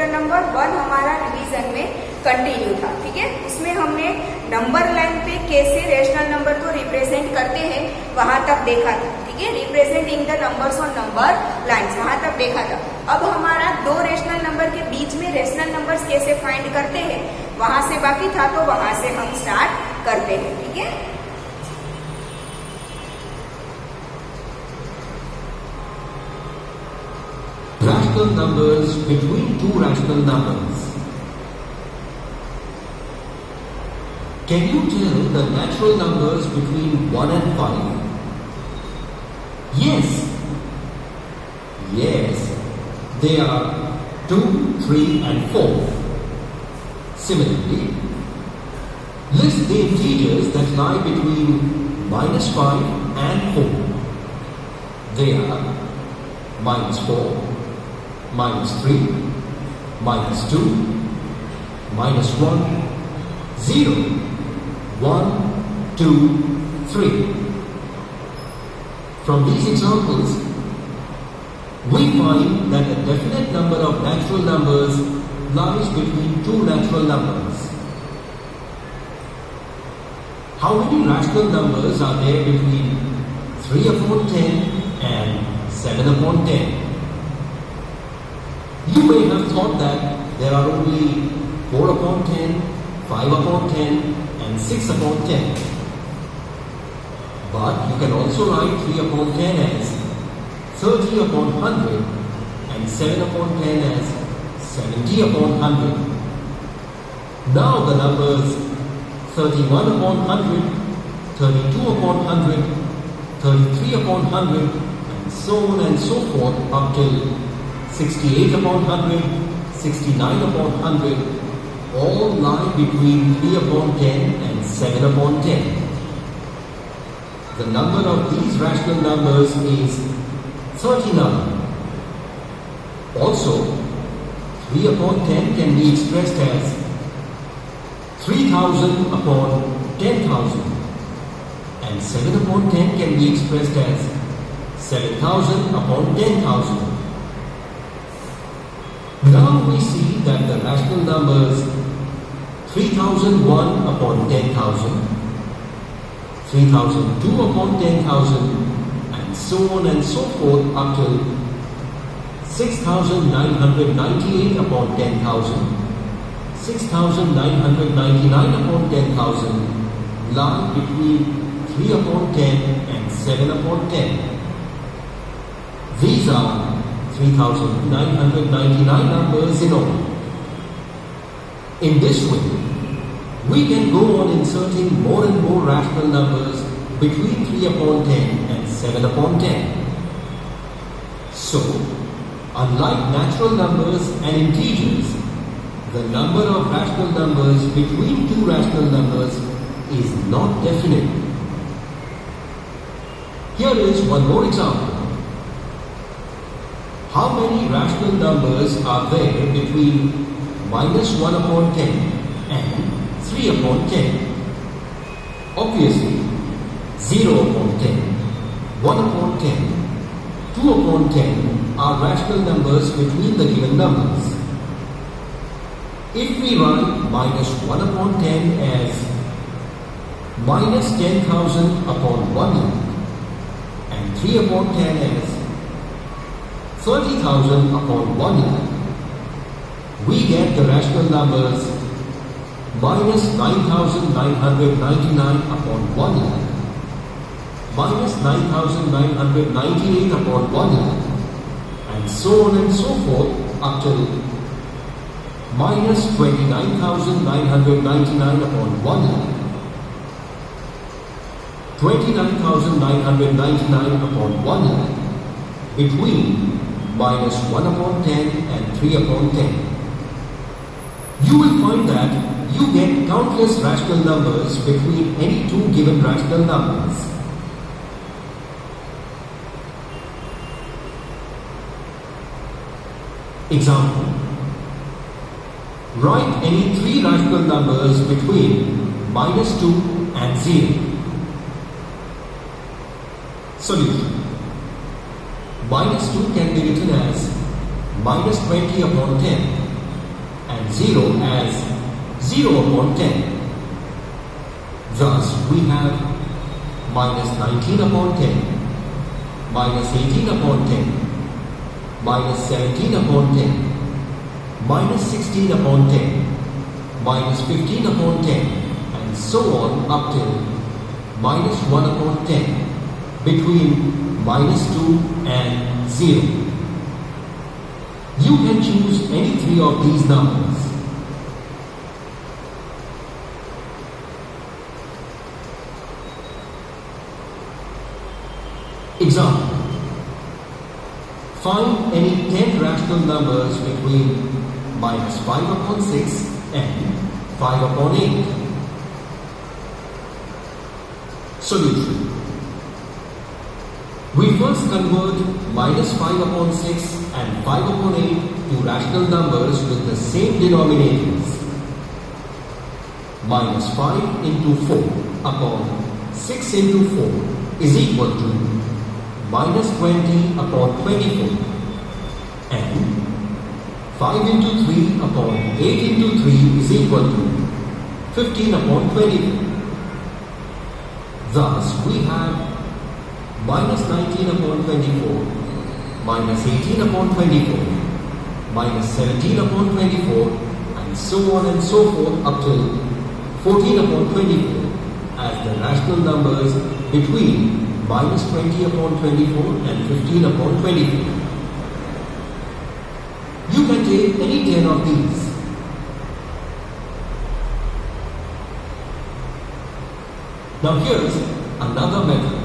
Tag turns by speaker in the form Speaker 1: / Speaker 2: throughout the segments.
Speaker 1: Chapter number 1 हमारा revision में continue था, ठीक है। उसमें हमने नंबर लाइन पे कैसे रेशनल नंबर को रिप्रेजेंट करते हैं वहां तक देखा था, ठीक है। Representing the numbers on number lines वहां तक देखा था। अब हमारा दो रेशनल नंबर के बीच में रेशनल नंबर्स कैसे फाइंड करते हैं वहां से बाकी था, तो वहां से हम स्टार्ट करते हैं, ठीक है।
Speaker 2: Rational numbers between two rational numbers. Can you tell the natural numbers between 1 and 5? Yes. Yes, they are 2, 3 and 4. Similarly, list the integers that lie between -5 and 4. They are -4, -3, -2, -1, 0, 1, 2, 3. From these examples, we find that a definite number of natural numbers lies between two natural numbers. How many rational numbers are there between 3/10 and 7/10? You may have thought that there are only 4/10, 5/10 and 6/10. But you can also write 3/10 as 30/100 and 7/10 as 70/100. Now the numbers 31/100, 32/100, 33/100 and so on and so forth up till 68/100, 69/100 all lie between 3/10 and 7/10. The number of these rational numbers is 39. Also, 3/10 can be expressed as 3,000/10,000 and 7/10 can be expressed as 7,000/10,000. Now we see that the rational numbers 3,001/10,000, 3,002/10,000 and so on and so forth up till 6,998/10,000, 6,999/10,000 lie between 3/10 and 7/10. These are 3,999 numbers in all. In this way, we can go on inserting more and more rational numbers between 3/10 and 7/10. So, unlike natural numbers and integers, the number of rational numbers between two rational numbers is not definite. Here is one more example. How many rational numbers are there between -1/10 and 3/10? Obviously, 0/10, 1/10, 2/10 are rational numbers between the given numbers. If we write -1/10 as -10,000/1 and 3/10 as 30,000/1, we get the rational numbers -9,999/1, -9,998/1, and so on and so forth up till -29,999/1, 29,999/1 between -1/10 and 3/10. You will find that you get countless rational numbers between any two given rational numbers. Example. Write any three rational numbers between -2 and 0. Solution. -2 can be written as -20/10 and 0 as 0 upon 10. Thus, we have minus 19 upon 10, minus 18 upon 10, minus 17 upon 10, minus 16 upon 10, minus 15 upon 10, and so on up till minus 1 upon 10, between minus 2 and 0. You can choose any three of these numbers. Example. Find any 10 rational numbers between minus 5 upon 6 and 5 upon 8. Solution. We first convert minus 5 upon 6 and 5 upon 8 to rational numbers with the same denominators. Minus 5 into 4 upon 6 into 4 is equal to minus 20 upon 24, and 5 into 3 upon 8 into 3 is equal to 15 upon 24. Thus, we have minus 19 upon 24, minus 18 upon 24, minus 17 upon 24, and so on and so forth up till 14 upon 24 as the rational numbers between minus 20 upon 24 and 15 upon 24. You can take any 10 of these. Now here's another method.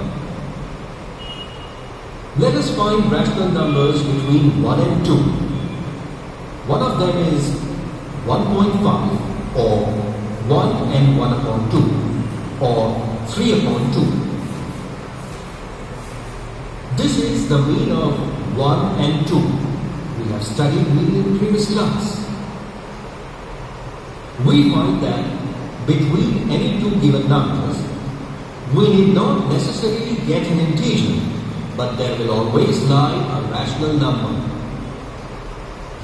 Speaker 2: Let us find rational numbers between 1 and 2. One of them is 1.5 or 1 and 1 upon 2 or 3 upon 2. This is the mean of 1 and 2. We have studied mean in previous class. We find that between any two given numbers, we need not necessarily get an integer, but there will always lie a rational number.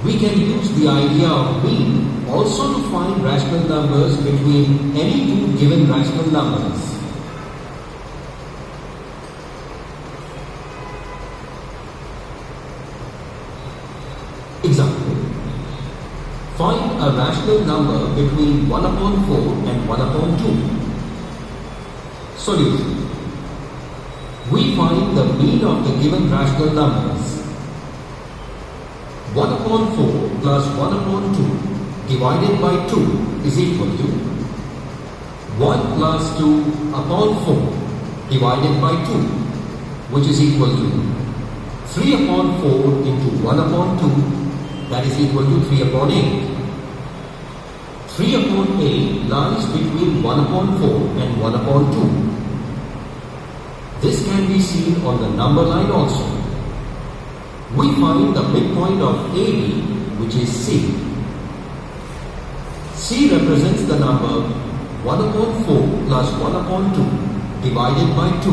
Speaker 2: We can use the idea of mean also to find rational numbers between any two given rational numbers. Example. Find a rational number between 1 upon 4 and 1 upon 2. Solution. We find the mean of the given rational numbers. 1 upon 4 plus 1 upon 2 divided by 2 is equal to 1 plus 2 upon 4 divided by 2, which is equal to 3 upon 4 into 1 upon 2, that is equal to 3 upon 8. 3 upon 8 lies between 1 upon 4 and 1 upon 2. This can be seen on the number line also. We find the midpoint of AB, which is C. C represents the number 1 upon 4 plus 1 upon 2 divided by 2,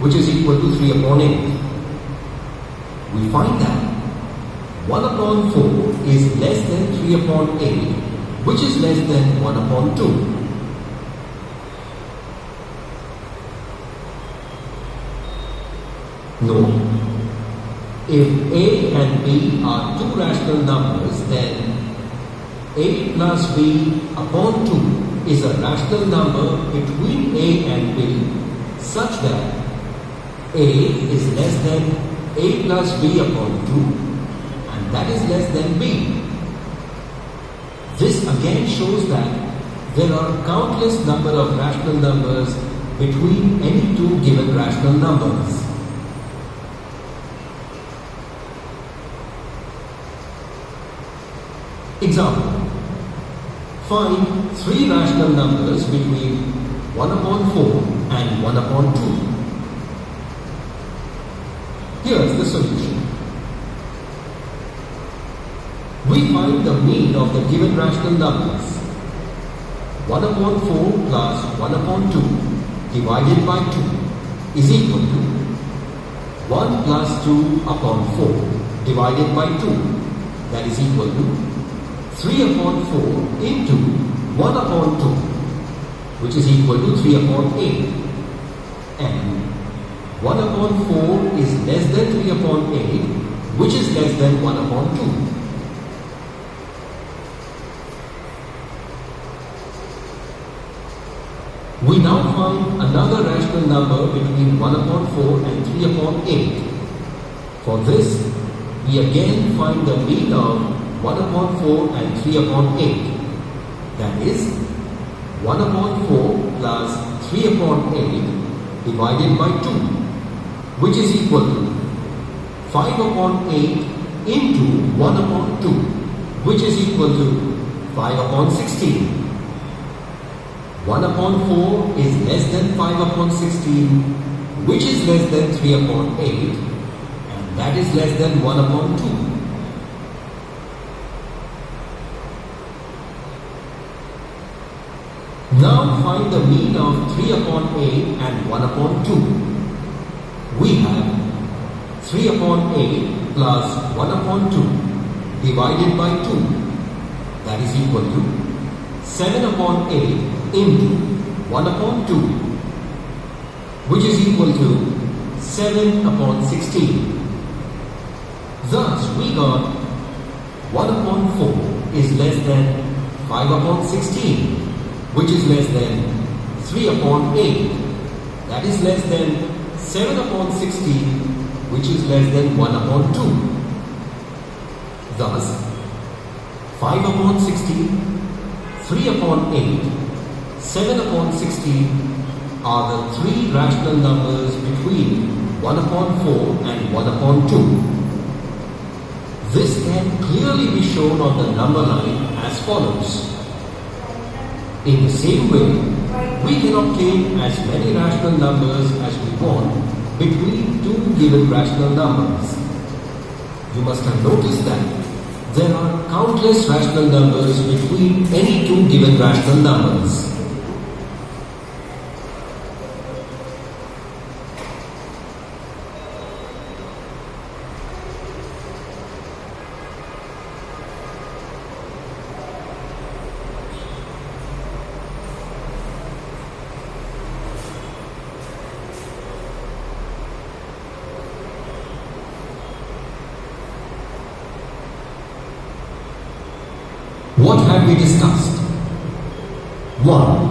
Speaker 2: which is equal to 3 upon 8. We find that 1 upon 4 is less than 3 upon 8, which is less than 1 upon 2. Note, if A and B are two rational numbers, then A plus B upon 2 is a rational number between A and B such that A is less than A plus B upon 2 and that is less than B. This again shows that there are countless number of rational numbers between any two given rational numbers. Example. Find three rational numbers between 1 upon 4 and 1 upon 2. Here's the solution. We find the mean of the given rational numbers. 1 upon 4 plus 1 upon 2 divided by 2 is equal to 1 plus 2 upon 4 divided by 2, that is equal to 3 upon 4 into 1 upon 2, which is equal to 3 upon 8. And 1 upon 4 is less than 3 upon 8, which is less than 1 upon 2. We now find another rational number between 1 upon 4 and 3 upon 8. For this, we again find the mean of 1 upon 4 and 3 upon 8. That is, 1 upon 4 plus 3 upon 8 divided by 2, which is equal to 5 upon 8 into 1 upon 2, which is equal to 5 upon 16. 1 upon 4 is less than 5 upon 16, which is less than 3 upon 8, and that is less than 1 upon 2. Now find the mean of 3 upon 8 and 1 upon 2. We have 3 upon 8 plus 1 upon 2 divided by 2. That is equal to 7 upon 8 into 1 upon 2, which is equal to 7 upon 16. Thus, we got 1 upon 4 is less than 5 upon 16, which is less than 3 upon 8. That is less than 7 upon 16, which is less than 1 upon 2. Thus, 5 upon 16, 3 upon 8, 7 upon 16 are the three rational numbers between 1 upon 4 and 1 upon 2. This can clearly be shown on the number line as follows. In the same way, we can obtain as many rational numbers as we want between two given rational numbers. You must have noticed that there are countless rational numbers between any two given rational numbers. What have we discussed? 1.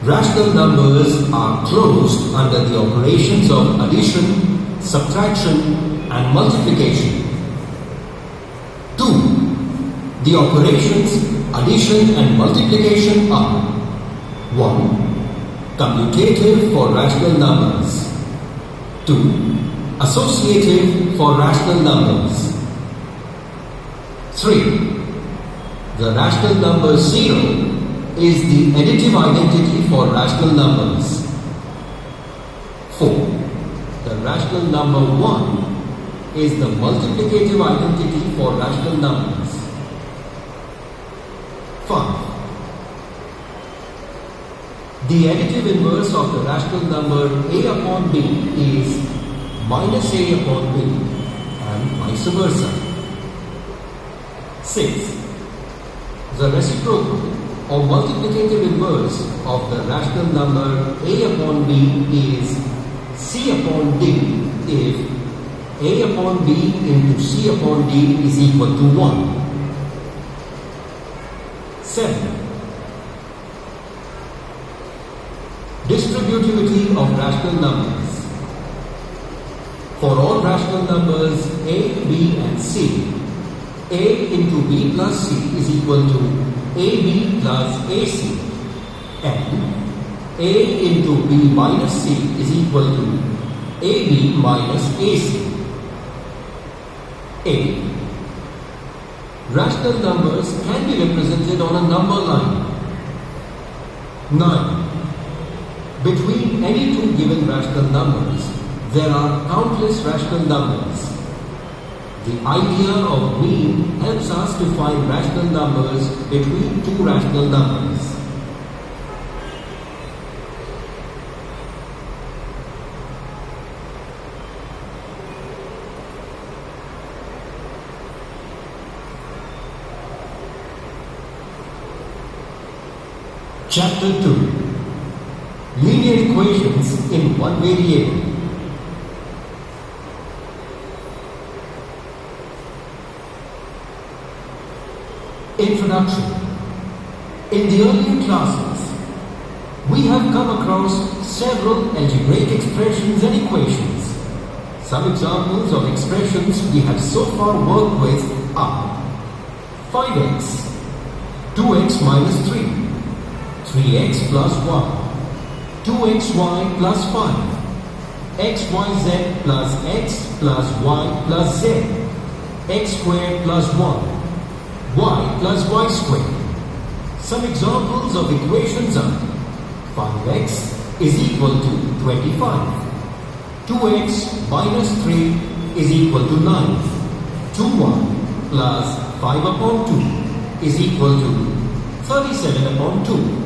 Speaker 2: Rational numbers are closed under the operations of addition, subtraction and multiplication. 2. The operations addition and multiplication are 1. Commutative for rational numbers. 2. Associative for rational numbers. 3. The rational number 0 is the additive identity for rational numbers. 4. The rational number 1 is the multiplicative identity for rational numbers. 5. The additive inverse of the rational number a upon b is minus a upon b and vice versa. 6. The reciprocal or multiplicative inverse of the rational number a upon b is c upon d if a upon b into c upon d is equal to 1. 7. Distributivity of rational numbers. For all rational numbers a, b and c, a into b plus c is equal to ab plus ac, and a into b minus c is equal to ab minus ac. 8. Rational numbers can be represented on a number line. 9. Between any two given rational numbers, there are countless rational numbers. The idea of mean helps us to find rational numbers between two rational numbers. Chapter 2. Linear equations in one variable. Introduction. In the earlier classes, we have come across several algebraic expressions and equations. Some examples of expressions we have so far worked with are 5x, 2x minus 3, 3x plus 1, 2xy plus 5, xyz plus x plus y plus z, x squared plus 1, y plus y squared. Some examples of equations are 5x is equal to 25, 2x minus 3 is equal to 9, 2y plus 5 upon 2 is equal to 37 upon 2,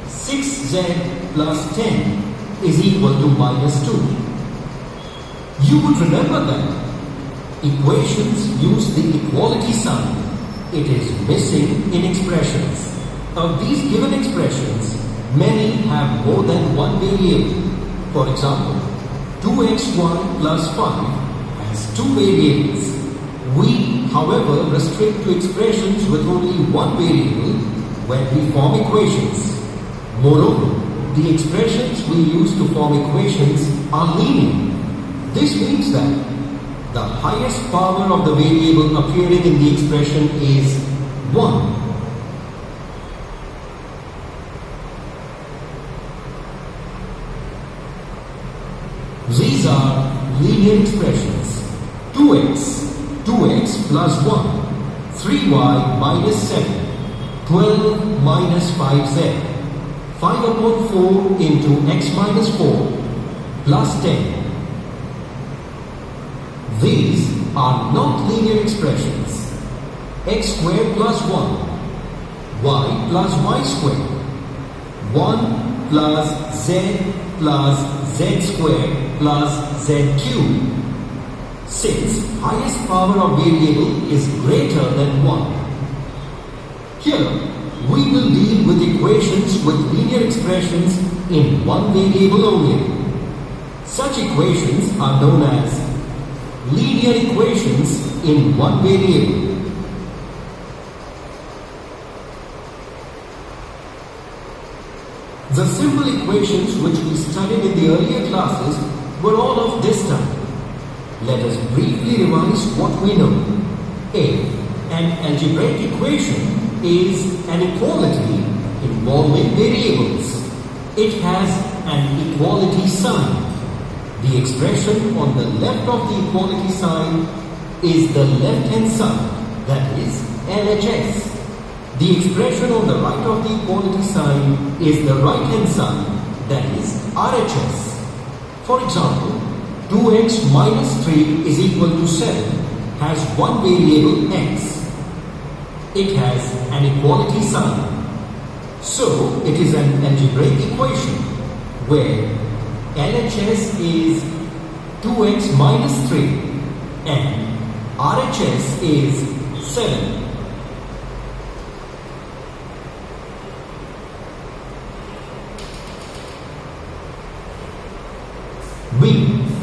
Speaker 2: 6z plus 10 is equal to minus 2. You would remember that equations use the equality sign. It is missing in expressions. Of these given expressions, many have more than one variable. For example, 2xy plus 5 has two variables. We, however, restrict to expressions with only one variable when we form equations. Moreover, the expressions we use to form equations are linear. This means that the highest power of the variable appearing in the expression is 1. These are linear expressions. 2x plus 1, 3y minus 7, 12 minus 5z, 5 upon 4 into x minus 4 plus 10. These are not linear expressions. X squared plus 1, y plus y squared, 1 plus z plus z squared plus z cubed. Since highest power of variable is greater than 1. Here, we will deal with equations with linear expressions in one variable only. Such equations are known as linear equations in one variable. The simple equations which we studied in the earlier classes were all of this type. Let us briefly revise what we know. A. An algebraic equation is an equality involving variables. It has an equality sign. The expression on the left of the equality sign is the left-hand side, that is LHS. The expression on the right of the equality sign is the right-hand side, that is RHS. For example, 2x minus 3 is equal to 7 has one variable x. It has an equality sign. So, it is an algebraic equation where LHS is 2x minus 3 and RHS is 7. B.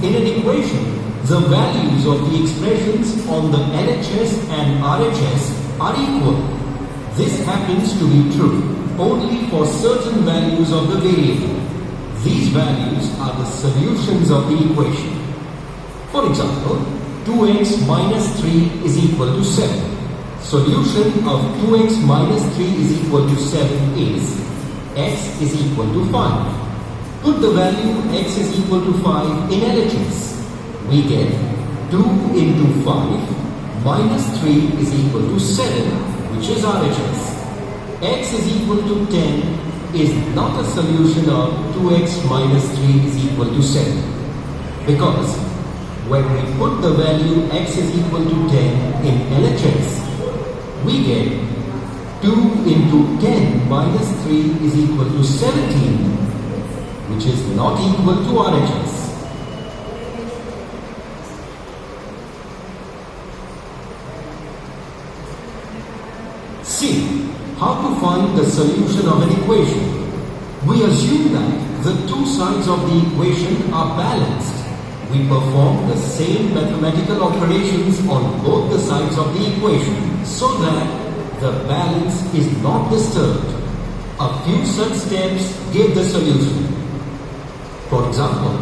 Speaker 2: In an equation, the values of the expressions on the LHS and RHS are equal. This happens to be true only for certain values of the variable. These values are the solutions of the equation. For example, 2x minus 3 is equal to 7. Solution of 2x minus 3 is equal to 7 is x is equal to 5. Put the value x is equal to 5 in LHS. We get 2 into 5 minus 3 is equal to 7, which is RHS. X is equal to 10 is not a solution of 2x minus 3 is equal to 7. Because when we put the value x is equal to 10 in LHS, we get 2 into 10 minus 3 is equal to 17, which is not equal to RHS. C. how to find the solution of an equation. We assume that the two sides of the equation are balanced. We perform the same mathematical operations on both the sides of the equation so that the balance is not disturbed. A few such steps give the solution. For example,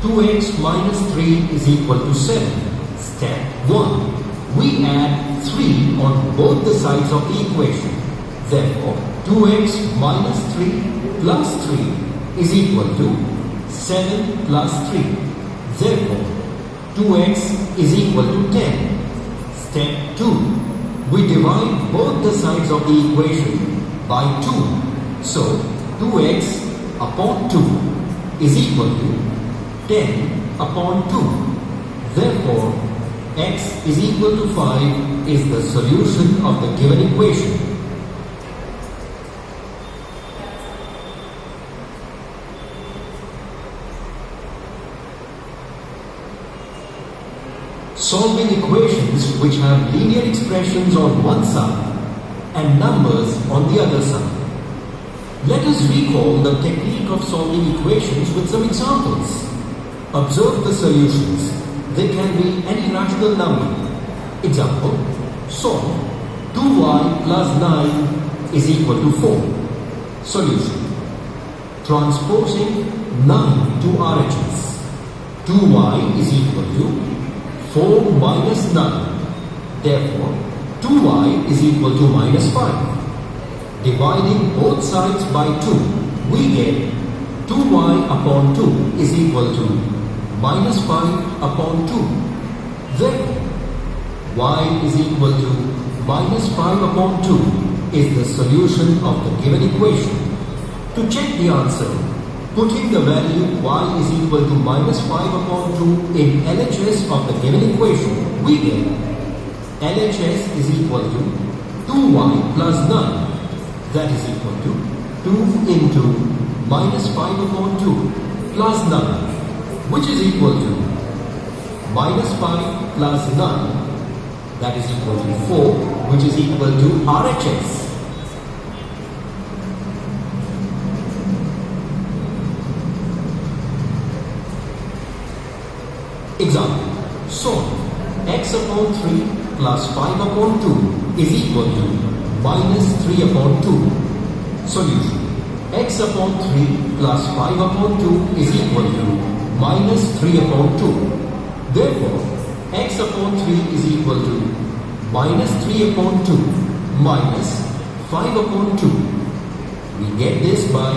Speaker 2: 2x minus 3 is equal to 7. Step 1. We add 3 on both the sides of the equation. Therefore, 2x minus 3 plus 3 is equal to 7 plus 3. Therefore, 2x is equal to 10. Step 2. We divide both the sides of the equation by 2. So, 2x upon 2 is equal to 10 upon 2. Therefore, x is equal to 5 is the solution of the given equation. Solving equations which have linear expressions on one side and numbers on the other side. Let us recall the technique of solving equations with some examples. Observe the solutions. They can be any rational number. Example, solve 2y plus 9 is equal to 4. Solution. Transposing 9 to RHS. 2y is equal to 4 minus 9. Therefore, 2y is equal to minus 5. Dividing both sides by 2, we get 2y upon 2 is equal to minus 5 upon 2. Therefore, y is equal to minus 5 upon 2 is the solution of the given equation. To check the answer, putting the value y is equal to minus 5 upon 2 in LHS of the given equation, we get LHS is equal to 2y plus 9. That is equal to 2 into minus 5 upon 2 plus 9, which is equal to minus 5 plus 9. That is equal to 4, which is equal to RHS. Example, solve x upon 3 plus 5 upon 2 is equal to minus 3 upon 2. Solution, x upon 3 plus 5 upon 2 is equal to minus 3 upon 2. Therefore, x upon 3 is equal to minus 3 upon 2 minus 5 upon 2. We get this by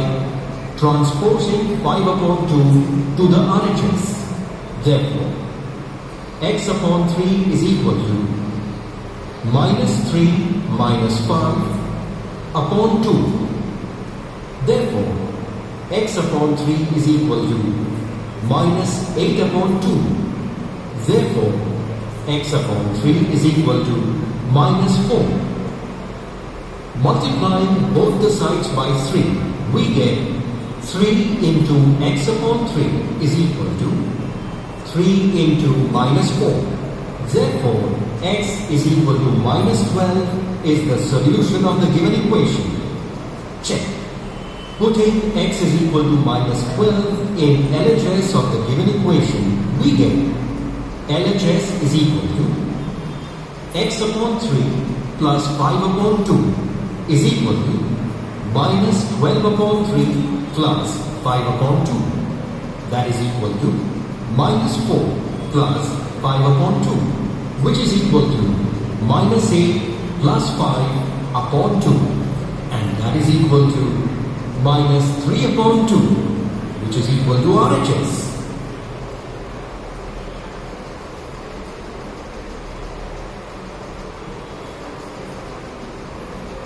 Speaker 2: transposing 5 upon 2 to the RHS. Therefore, x upon 3 is equal to minus 3 minus 5 upon 2. Therefore, x upon 3 is equal to minus 8 upon 2. Therefore, x upon 3 is equal to minus 4. Multiplying both the sides by 3, we get 3 into x upon 3 is equal to 3 into minus 4. Therefore, x is equal to minus 12 is the solution of the given equation. Check. Putting x is equal to minus 12 in LHS of the given equation, we get LHS is equal to x upon 3 plus 5 upon 2 is equal to minus 12 upon 3 plus 5 upon 2. That is equal to minus 4 plus 5 upon 2, which is equal to minus 8 plus 5 upon 2, and that is equal to minus 3 upon 2, which is equal to RHS.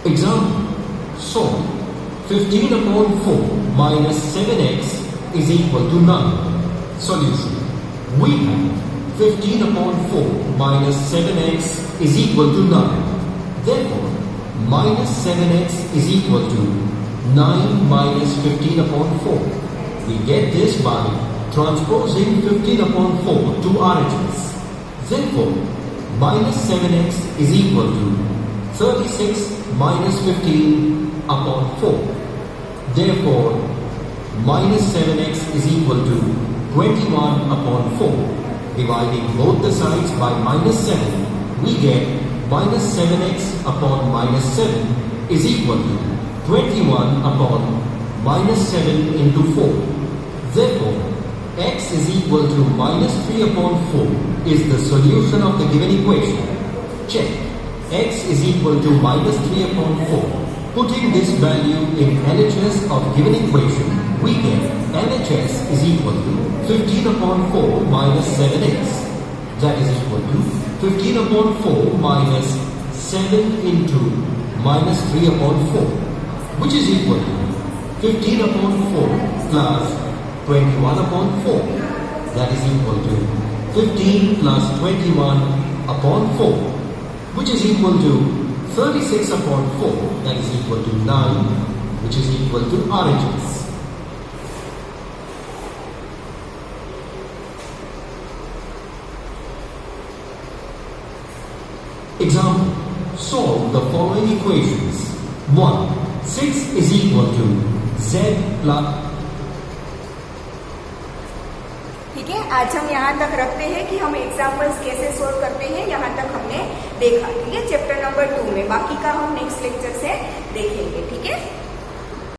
Speaker 2: Example, solve 15 upon 4 minus 7x is equal to 9. Solution, we have 15 upon 4 minus 7x is equal to 9. Therefore, minus 7x is equal to 9 minus 15 upon 4. We get this by transposing 15 upon 4 to RHS. Therefore, minus 7x is equal to 36 minus 15 upon 4. Therefore, minus 7x is equal to 21 upon 4. Dividing both the sides by minus 7, we get minus 7x upon minus 7 is equal to 21 upon minus 7 into 4. Therefore, x is equal to minus 3 upon 4 is the solution of the given equation. Check. X is equal to minus 3 upon 4. Putting this value in LHS of given equation, we get LHS is equal to 15 upon 4 minus 7x. That is equal to 15 upon 4 minus 7 into minus 3 upon 4, which is equal to 15 upon 4 plus 21 upon 4. That is equal to 15 plus 21 upon 4, which is equal to 36 upon 4. That is equal to 9, which is equal to RHS. Example. Solve the following equations. 1. 6 is equal to z plus.
Speaker 1: ठीक है, आज हम यहाँ तक रखते हैं कि हम एग्जाम्पल्स कैसे सोल्व करते हैं, यहाँ तक हमने देखा। ठीक है, चैप्टर नंबर 2 में बाकी का हम नेक्स्ट लेक्चर से देखेंगे। ठीक है।